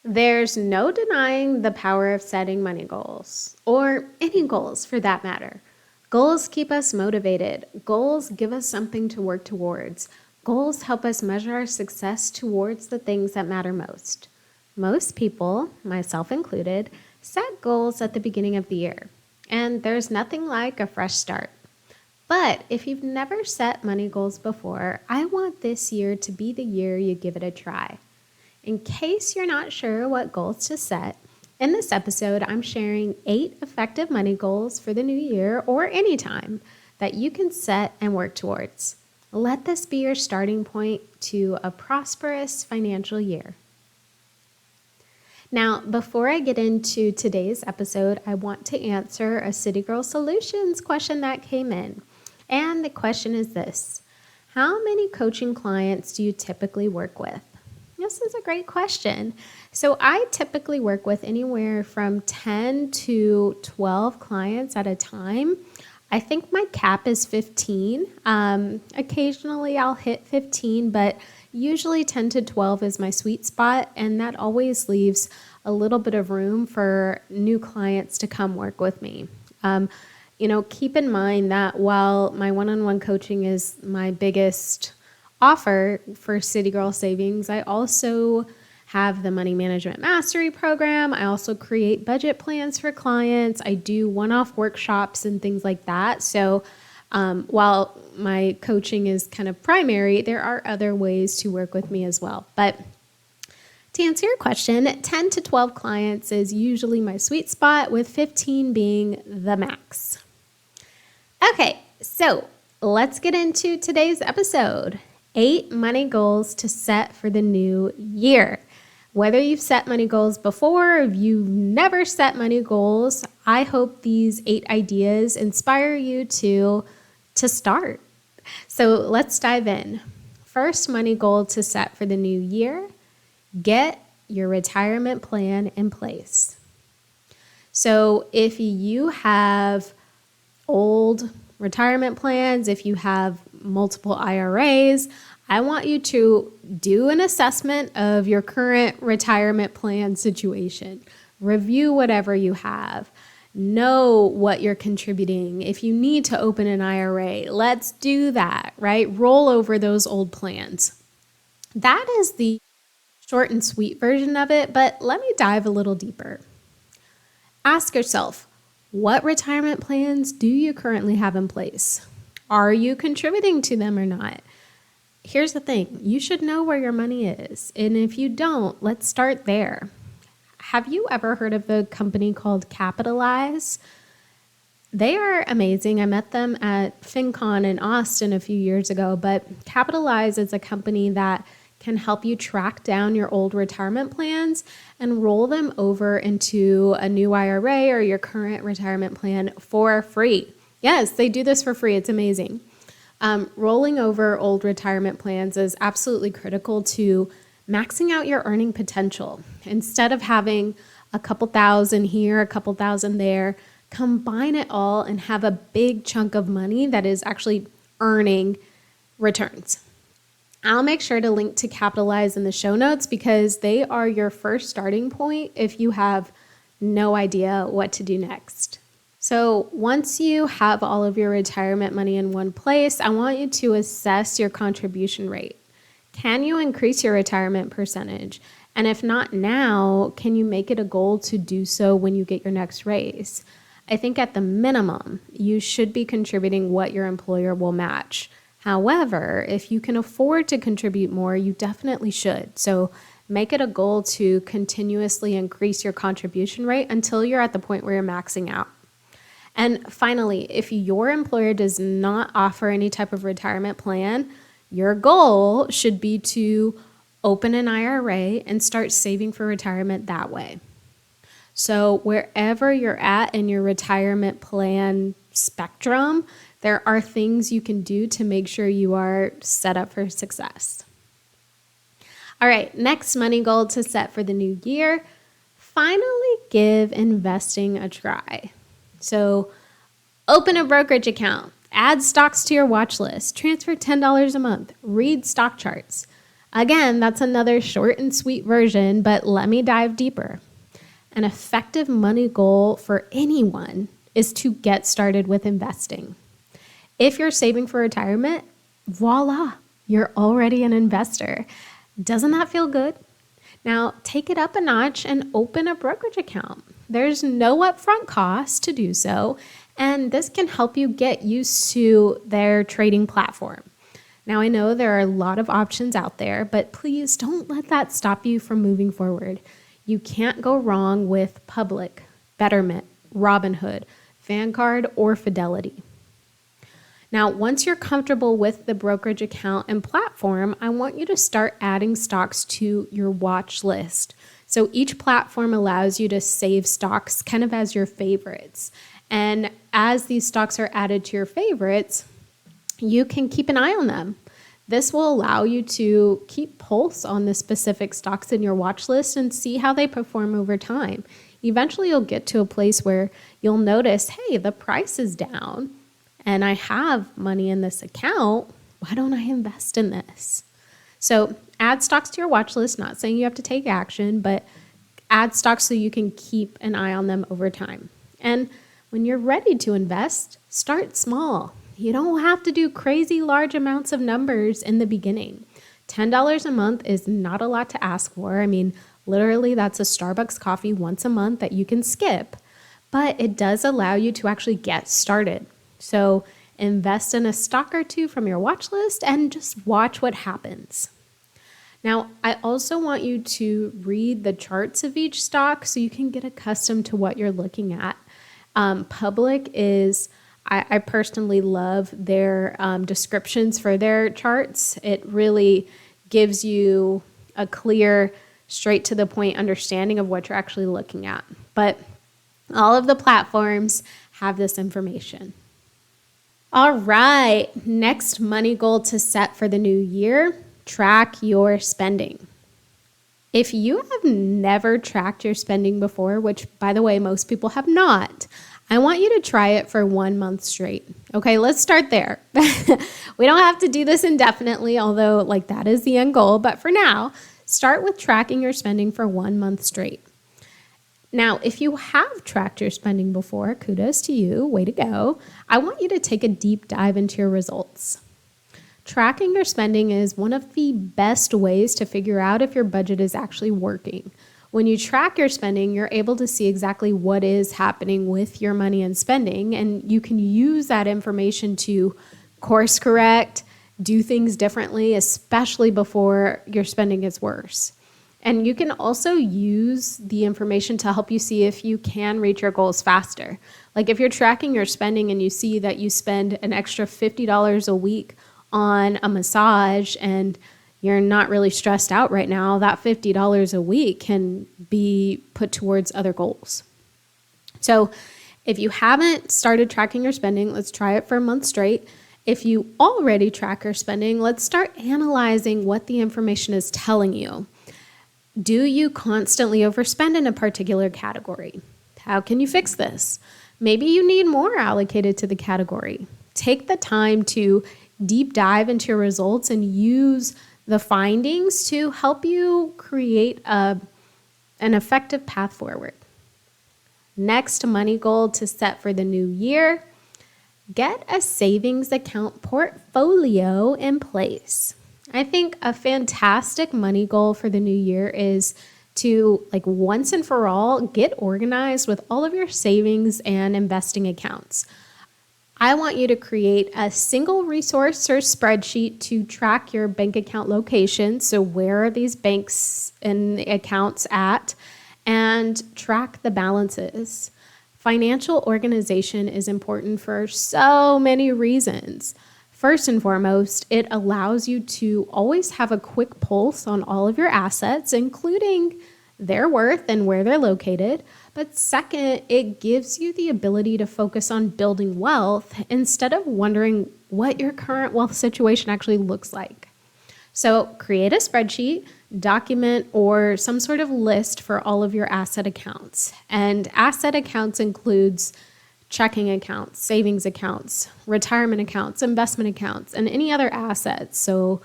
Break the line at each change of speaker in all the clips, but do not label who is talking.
There's no denying the power of setting money goals, or any goals for that matter. Goals keep us motivated. Goals give us something to work towards. Goals help us measure our success towards the things that matter most. Most people, myself included, set goals at the beginning of the year, and there's nothing like a fresh start. But if you've never set money goals before, I want this year to be the year you give it a try. In case you're not sure what goals to set, in this episode, I'm sharing 8 effective money goals for the new year or any time that you can set and work towards. Let this be your starting point to a prosperous financial year. Now, before I get into today's episode, I want to answer a City Girl Solutions question that came in. And the question is this: how many coaching clients do you typically work with? This is a great question. So I typically work with anywhere from 10 to 12 clients at a time. I think my cap is 15. Occasionally I'll hit 15, but usually 10 to 12 is my sweet spot, and that always leaves a little bit of room for new clients to come work with me. Keep in mind that while my one-on-one coaching is my biggest offer for City Girl Savings, I also have the Money Management Mastery Program. I also create budget plans for clients. I do one-off workshops and things like that. So while my coaching is kind of primary, there are other ways to work with me as well. But to answer your question, 10 to 12 clients is usually my sweet spot, with 15 being the max. Okay, so let's get into today's episode. 8 money goals to set for the new year. Whether you've set money goals before or if you've never set money goals, I hope these 8 ideas inspire you to start. So let's dive in. First money goal to set for the new year: get your retirement plan in place. So if you have old retirement plans, if you have multiple IRAs, I want you to do an assessment of your current retirement plan situation. Review whatever you have. Know what you're contributing. If you need to open an IRA, let's do that, right? Roll over those old plans. That is the short and sweet version of it, but let me dive a little deeper. Ask yourself, what retirement plans do you currently have in place? Are you contributing to them or not? Here's the thing, you should know where your money is. And if you don't, let's start there. Have you ever heard of the company called Capitalize? They are amazing. I met them at FinCon in Austin a few years ago, but Capitalize is a company that can help you track down your old retirement plans and roll them over into a new IRA or your current retirement plan for free. Yes, they do this for free. It's amazing. Rolling over old retirement plans is absolutely critical to maxing out your earning potential. Instead of having a couple thousand here, a couple thousand there, combine it all and have a big chunk of money that is actually earning returns. I'll make sure to link to Capitalize in the show notes because they are your first starting point if you have no idea what to do next. So once you have all of your retirement money in one place, I want you to assess your contribution rate. Can you increase your retirement percentage? And if not now, can you make it a goal to do so when you get your next raise? I think at the minimum, you should be contributing what your employer will match. However, if you can afford to contribute more, you definitely should. So make it a goal to continuously increase your contribution rate until you're at the point where you're maxing out. And finally, if your employer does not offer any type of retirement plan, your goal should be to open an IRA and start saving for retirement that way. So wherever you're at in your retirement plan spectrum, there are things you can do to make sure you are set up for success. All right, next money goal to set for the new year: finally give investing a try. So open a brokerage account, add stocks to your watch list, transfer $10 a month, read stock charts. Again, that's another short and sweet version, but let me dive deeper. An effective money goal for anyone is to get started with investing. If you're saving for retirement, voila, you're already an investor. Doesn't that feel good? Now, take it up a notch and open a brokerage account. There's no upfront cost to do so, and this can help you get used to their trading platform. Now, I know there are a lot of options out there, but please don't let that stop you from moving forward. You can't go wrong with Public, Betterment, Robinhood, Vanguard, or Fidelity. Now, once you're comfortable with the brokerage account and platform, I want you to start adding stocks to your watch list. So each platform allows you to save stocks kind of as your favorites. And as these stocks are added to your favorites, you can keep an eye on them. This will allow you to keep pulse on the specific stocks in your watch list and see how they perform over time. Eventually, you'll get to a place where you'll notice, hey, the price is down and I have money in this account. Why don't I invest in this? So add stocks to your watch list, not saying you have to take action, but add stocks so you can keep an eye on them over time. And when you're ready to invest, start small. You don't have to do crazy large amounts of numbers in the beginning. $10 a month is not a lot to ask for. I mean, literally that's a Starbucks coffee once a month that you can skip, but it does allow you to actually get started. So invest in a stock or two from your watch list and just watch what happens. Now, I also want you to read the charts of each stock so you can get accustomed to what you're looking at. Public is, I personally love their descriptions for their charts. It really gives you a clear, straight to the point understanding of what you're actually looking at. But all of the platforms have this information. All right, next money goal to set for the new year, track your spending. If you have never tracked your spending before, which by the way, most people have not, I want you to try it for 1 month straight. Okay, let's start there. We don't have to do this indefinitely, although that is the end goal. But for now, start with tracking your spending for 1 month straight. Now, if you have tracked your spending before, kudos to you, way to go. I want you to take a deep dive into your results. Tracking your spending is one of the best ways to figure out if your budget is actually working. When you track your spending, you're able to see exactly what is happening with your money and spending, and you can use that information to course correct, do things differently, especially before your spending gets worse. And you can also use the information to help you see if you can reach your goals faster. Like if you're tracking your spending and you see that you spend an extra $50 a week on a massage and you're not really stressed out right now, that $50 a week can be put towards other goals. So if you haven't started tracking your spending, let's try it for a month straight. If you already track your spending, let's start analyzing what the information is telling you. Do you constantly overspend in a particular category? How can you fix this? Maybe you need more allocated to the category. Take the time to deep dive into your results and use the findings to help you create an effective path forward. Next money goal to set for the new year, get a savings account portfolio in place. I think a fantastic money goal for the new year is to, once and for all, get organized with all of your savings and investing accounts. I want you to create a single resource or spreadsheet to track your bank account location. So where are these banks and the accounts at? And track the balances. Financial organization is important for so many reasons. First and foremost, it allows you to always have a quick pulse on all of your assets, including their worth and where they're located. But second, it gives you the ability to focus on building wealth instead of wondering what your current wealth situation actually looks like. So create a spreadsheet, document, or some sort of list for all of your asset accounts. And asset accounts includes checking accounts, savings accounts, retirement accounts, investment accounts, and any other assets. So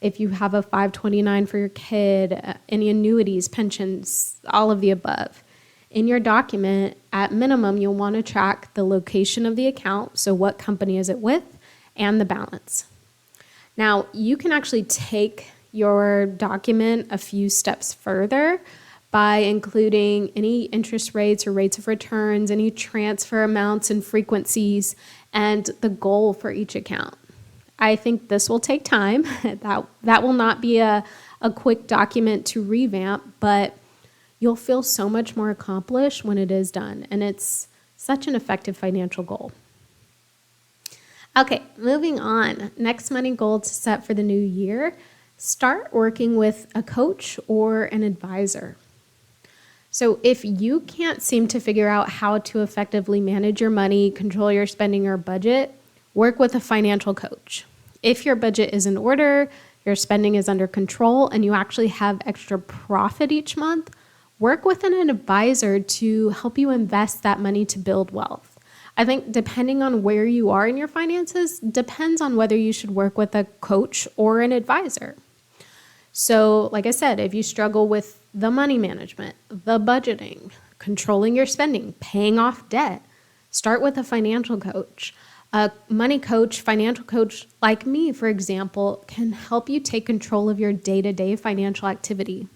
if you have a 529 for your kid, any annuities, pensions, all of the above. In your document, at minimum, you'll want to track the location of the account, so what company is it with, and the balance. Now, you can actually take your document a few steps further by including any interest rates or rates of returns, any transfer amounts and frequencies, and the goal for each account. I think this will take time. That will not be a quick document to revamp, but you'll feel so much more accomplished when it is done, and it's such an effective financial goal. Okay, moving on. Next money goal to set for the new year, start working with a coach or an advisor. So if you can't seem to figure out how to effectively manage your money, control your spending or budget, work with a financial coach. If your budget is in order, your spending is under control, and you actually have extra profit each month, work with an advisor to help you invest that money to build wealth. I think depending on where you are in your finances depends on whether you should work with a coach or an advisor. So, like I said, if you struggle with the money management, the budgeting, controlling your spending, paying off debt, start with a financial coach. A money coach, financial coach like me, for example, can help you take control of your day-to-day financial activity.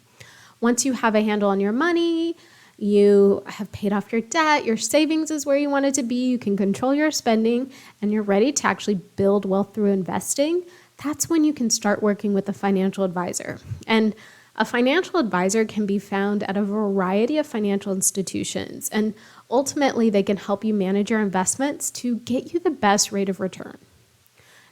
Once you have a handle on your money, you have paid off your debt, your savings is where you want it to be, you can control your spending, and you're ready to actually build wealth through investing, that's when you can start working with a financial advisor. And a financial advisor can be found at a variety of financial institutions, and ultimately they can help you manage your investments to get you the best rate of return.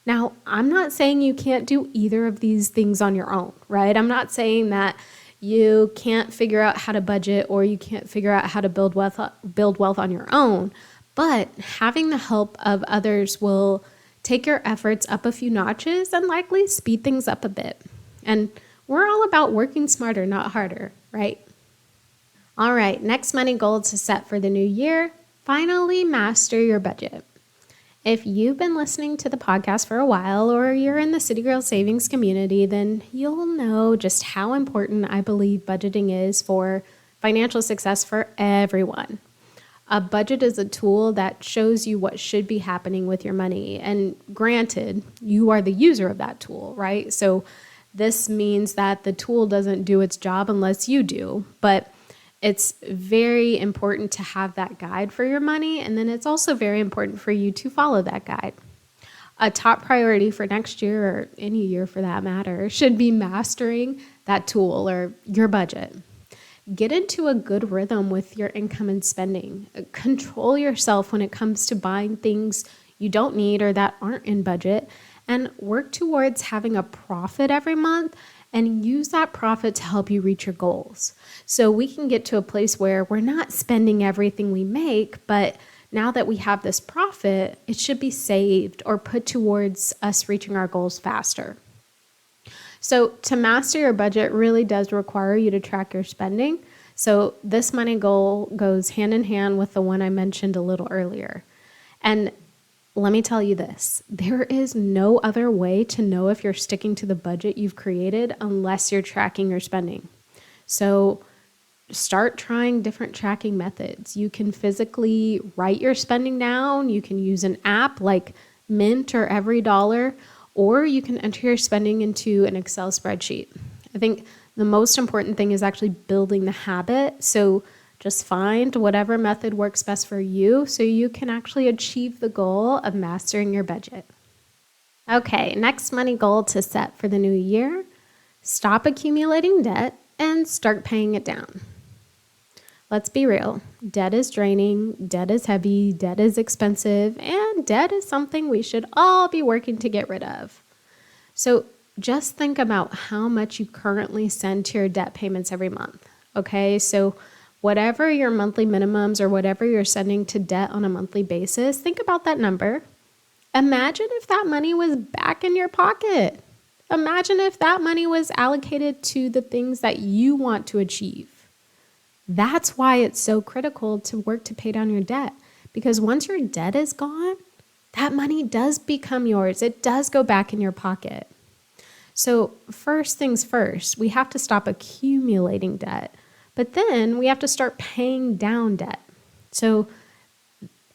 Now, I'm not saying you can't do either of these things on your own, right? I'm not saying that you can't figure out how to budget or you can't figure out how to build wealth on your own, but having the help of others will take your efforts up a few notches and likely speed things up a bit. And we're all about working smarter, not harder, right? All right, next money goal to set for the new year, finally master your budget. If you've been listening to the podcast for a while or you're in the City Girl Savings community, then you'll know just how important I believe budgeting is for financial success for everyone. A budget is a tool that shows you what should be happening with your money. And granted, you are the user of that tool, right? So this means that the tool doesn't do its job unless you do, but it's very important to have that guide for your money, and then it's also very important for you to follow that guide. A top priority for next year, or any year for that matter, should be mastering that tool or your budget. Get into a good rhythm with your income and spending. Control yourself when it comes to buying things you don't need or that aren't in budget, and work towards having a profit every month and use that profit to help you reach your goals. So we can get to a place where we're not spending everything we make, but now that we have this profit, it should be saved or put towards us reaching our goals faster. So to master your budget really does require you to track your spending. So this money goal goes hand in hand with the one I mentioned a little earlier. And let me tell you this, there is no other way to know if you're sticking to the budget you've created unless you're tracking your spending. So start trying different tracking methods. You can physically write your spending down. You can use an app like Mint or Every Dollar, or you can enter your spending into an Excel spreadsheet. I think the most important thing is actually building the habit. So just find whatever method works best for you so you can actually achieve the goal of mastering your budget. Okay, next money goal to set for the new year, stop accumulating debt and start paying it down. Let's be real. Debt is draining, debt is heavy, debt is expensive, and debt is something we should all be working to get rid of. So just think about how much you currently send to your debt payments every month. Okay, so whatever your monthly minimums or whatever you're sending to debt on a monthly basis, think about that number. Imagine if that money was back in your pocket. Imagine if that money was allocated to the things that you want to achieve. That's why it's so critical to work to pay down your debt, because once your debt is gone, that money does become yours. It does go back in your pocket. So first things first, we have to stop accumulating debt, but then we have to start paying down debt. So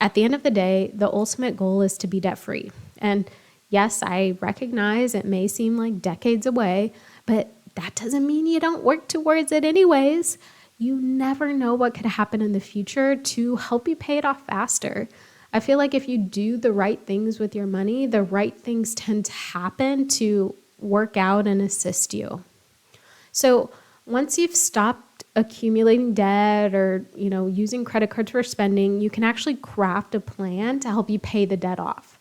at the end of the day, the ultimate goal is to be debt-free. And yes, I recognize it may seem like decades away, but that doesn't mean you don't work towards it anyways. You never know what could happen in the future to help you pay it off faster. I feel like if you do the right things with your money, the right things tend to happen to work out and assist you. So once you've stopped accumulating debt or, using credit cards for spending, you can actually craft a plan to help you pay the debt off.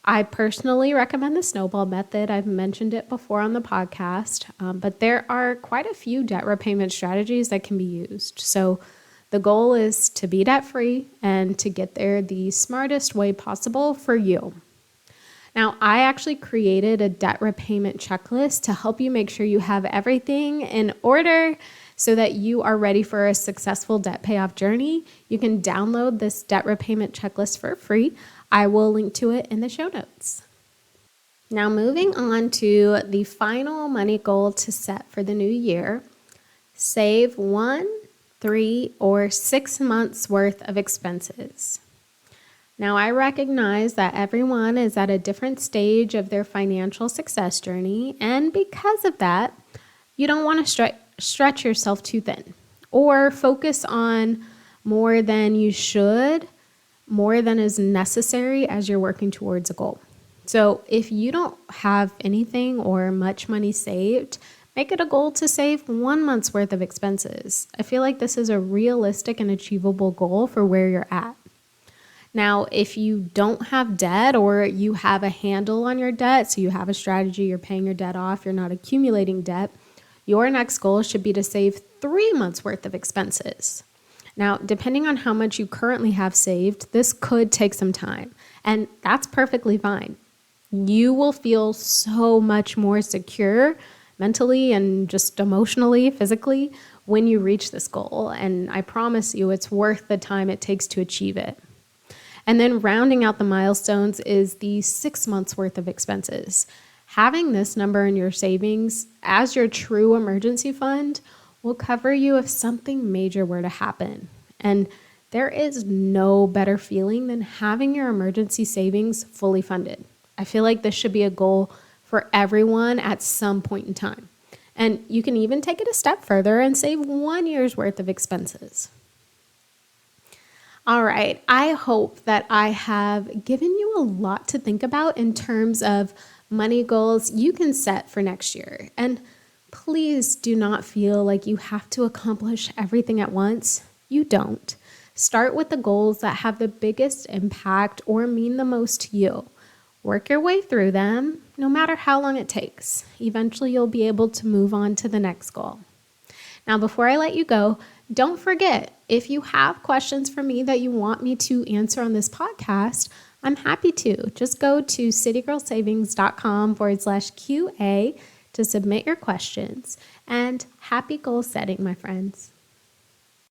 I personally recommend the snowball method. I've mentioned it before on the podcast, but there are quite a few debt repayment strategies that can be used. So the goal is to be debt-free and to get there the smartest way possible for you. Now, I actually created a debt repayment checklist to help you make sure you have everything in order so that you are ready for a successful debt payoff journey. You can download this debt repayment checklist for free. I will link to it in the show notes. Now, moving on to the final money goal to set for the new year, save 1, 3, or 6 months worth of expenses. Now, I recognize that everyone is at a different stage of their financial success journey, and because of that, you don't want to stretch yourself too thin or focus on more than you should, more than is necessary as you're working towards a goal. So if you don't have anything or much money saved, make it a goal to save 1 month's worth of expenses. I feel like this is a realistic and achievable goal for where you're at. Now, if you don't have debt or you have a handle on your debt, so you have a strategy, you're paying your debt off, you're not accumulating debt, your next goal should be to save 3 months worth of expenses. Now, depending on how much you currently have saved, this could take some time, and that's perfectly fine. You will feel so much more secure mentally and just emotionally, physically, when you reach this goal, and I promise you it's worth the time it takes to achieve it. And then rounding out the milestones is the 6 months worth of expenses. Having this number in your savings as your true emergency fund will cover you if something major were to happen. And there is no better feeling than having your emergency savings fully funded. I feel like this should be a goal for everyone at some point in time. And you can even take it a step further and save 1 year's worth of expenses. All right, I hope that I have given you a lot to think about in terms of money goals you can set for next year. And please do not feel like you have to accomplish everything at once. You don't. Start with the goals that have the biggest impact or mean the most to you. Work your way through them, no matter how long it takes. Eventually, you'll be able to move on to the next goal. Now, before I let you go, don't forget, if you have questions for me that you want me to answer on this podcast, I'm happy to. Just go to citygirlsavings.com/QA to submit your questions. And happy goal setting, my friends.